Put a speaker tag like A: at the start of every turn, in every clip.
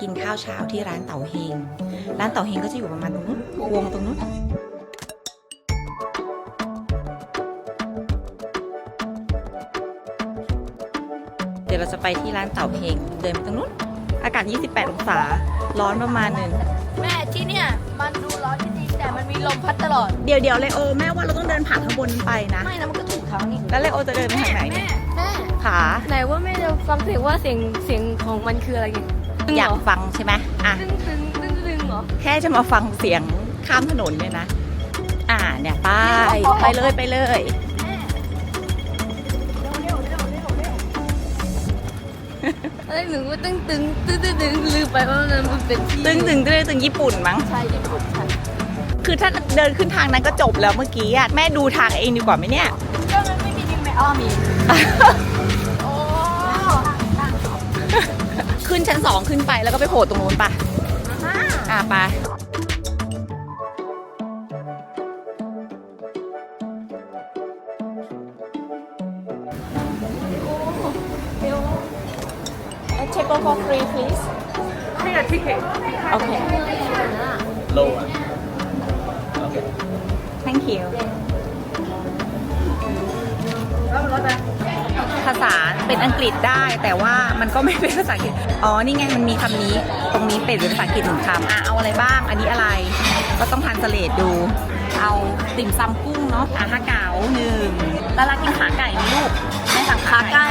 A: กินข้าวเช้าที่ร้านเต่าเฮงร้านเต่าเฮงก็จะอยู่ประมาณตรงนู้นวงตรงนู้นเดี๋ยวเราจะไปที่ร้านเต่าเฮงเดินไปตรงนู้นอากาศ28 องศาร้อนประมาณนึง
B: แม่ที่เนี่ยมันดูร้อนจริงๆแต่มันมีลมพัดตลอด
A: เดี๋ยวเลโอแม่ว่าเราต้องเดินผ่านข้างบนไปนะ
B: ไม่นะมันก็ถูกทางนี่
A: แล้วเลโอจะเดินไปทางไหนเนี่ยขา
B: ไหนว่าแม่จะฟังเสียงว่าเสียงของมันคืออะไรไง
A: อยากฟังใช่ไหมอ่ะ
B: ตึงเหรอ
A: แค่จะมาฟังเสียงข้ามถนนเนี่ยนะเนี่ยไปเลย
B: อะไรหนูว่าตึงลืมไปว่ามันเป็น
A: ตึงญี่ปุ่นมั้ง
B: ใช่ญี่ปุ่นค่ะ
A: คือถ้าเดินขึ้นทางนั้นก็จบแล้วเมื่อกี้แม่ดูทางเองดีกว่าไหมเนี่ย
B: ก็มันไม่มีแม่อ้อมีโอ้
A: ขึ้นชั้น2ขึ้นไปแล้วก็ไปโผล่ตรงนู้นป่ะไปTable for free, please.
B: Take a ticket.
A: Okay.
C: Low one. Okay.
A: Thank you. ภาษาเป็นอังกฤษได้แต่ว่ามันก็ไม่เป็นภาษาอังกฤษนี่ไงมันมีคำนี้ตรงนี้เป็นภาษาอังกฤษ1 คำเอาอะไรบ้างอันนี้อะไรก็ต้องทรานสเลทดูเอาติ่มซำกุ้งเนาะ5 เก๋า1แล้วรักกินขาไก่ไหมลูกแม่สั่งขาไก่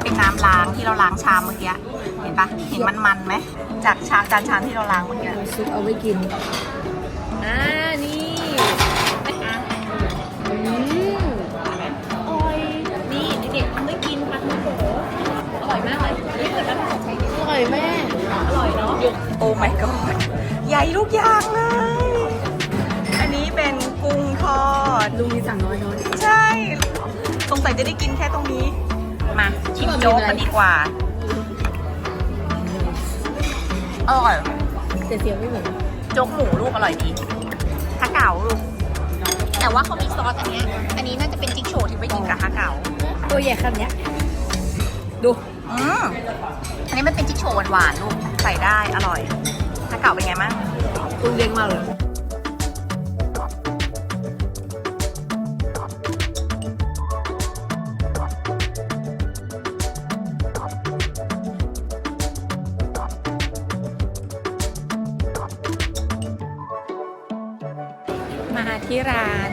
A: เป็นน้ำล้างที่เราล้างชามเมื่อกี้เห็นปะเห็นมันไหมจากจานชามที่เราล้างเมื่อกี้
B: ซุปเอาไว้กินนี่
A: อร่อยนี่เด็กๆทำได้กินปลาท่องโกอร่อยมากเลยนี่เกิดแล้วใช้
B: อร่อยแม่
A: อร่อยเนาะโอ้ my god ใหญ่ทุกอย่างเลยอันนี้เป็นกุ้งทอด
B: ลุงมีสั่งน้อย
A: ใช่สงสัยจะได้กินแค่ตรงนี้มาชิมโจ๊กกันดีกว่าอร่อย
B: แต่เสียงไม่เหมือน
A: โจ๊กหมูลูกอร่อยดีฮะเก๋าลูกแต่ว่าเขามีซอสอันนี้น่าจะเป็นจิ๊กโชว์ที่ไปกินกับฮะเก๋า
B: ตัวใหญ่ขนาดนี้ดู
A: อันนี้มันเป็นจิ๊กโชว์หวานๆลูกใส่ได้อร่อยฮะเก๋าเป็นไงบ้าง
B: กุ้งเด้งมากเลย
A: มาที่ร้าน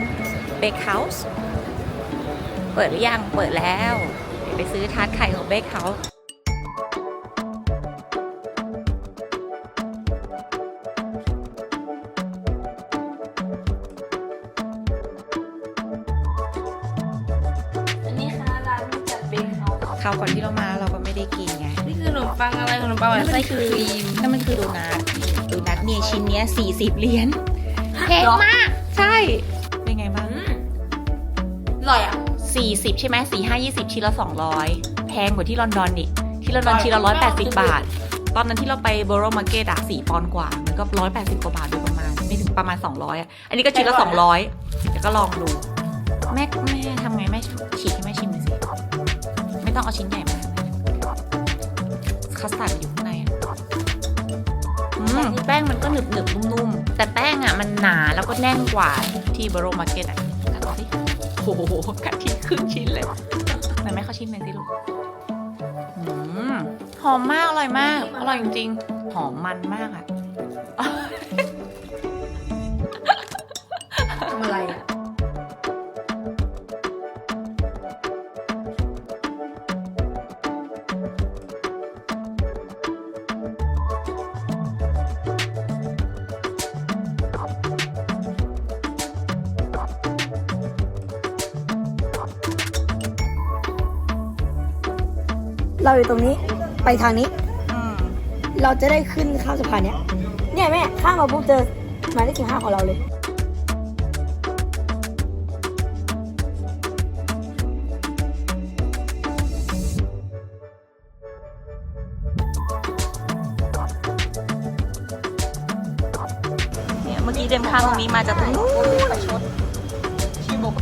A: เบคเฮาส์เปิดหรือยังเปิดแล้วเดี๋ยวไปซื้อทาร์ตไข่ของเบคเฮาส์
B: อันนี้ค่ะร้านมาจากเบคเฮาส์
A: คราวก่อนที่เรามาเราก็ไม่ได้กินไง
B: นี่คือขนมปังอะไรขนมปังแบบไส้ครีม
A: นั่นมันคือโดนัทเนี่ยชิ้นเนี้ย40 เหรียญแพงมากใช่เป็นไงบ้าง
B: อร่อย
A: 40ใช่ไหม4-5-20ชิ้นละ200แพงกว่าที่ลอนดอนนี่ที่ลอนดอนชิ้นละ180 บาทตอนนั้นที่เราไปโบโรมาร์เก็ต4 ปอนด์กว่ามันก็180 กว่าบาทโดยประมาณไม่ถึงประมาณ200อันนี้ก็ชิ้นละ200แล้วก็ลองดูแม่ทำไงแม่ฉีกให้แม่ชิมหน่อยสิไม่ต้องเอาชิ้นใหญ่มาคัสตาร์ดอยู่ข้างในแป้งมันก็หนึบนุ่มๆแต่แป้งมันหนาแล้วก็แน่นกว่าที่โบโรมาร์เก็ตกัดสิโอ้โหกัดทิ้งครึ่งชิ้นเลยไหนแม่เขาชิมหน่อยสิลูกหอมมากอร่อยมากอร่อยจริงๆหอมมันมาก
B: ทำอะไรเราอยู่ตรงนี้ไปทางนี้เราจะได้ขึ้นข้ามสะพานเนี้ย เนี่ยแม่ข้ามมาปุ๊บเจอหมายเลข15ของเราเลย
A: เนี่ยเมื่อกี้เดินข้ามตรงนี้มาจากตรงนู้นประชดชีบก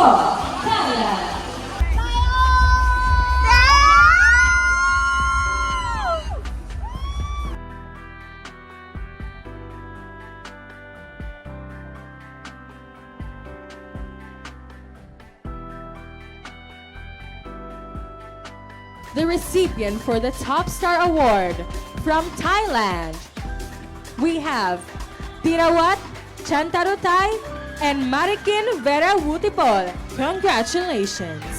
D: from Thailand. The recipient for the Top Star Award from Thailand, we have Tirawat Chantarutai and Marikin Vera Wutipol. Congratulations!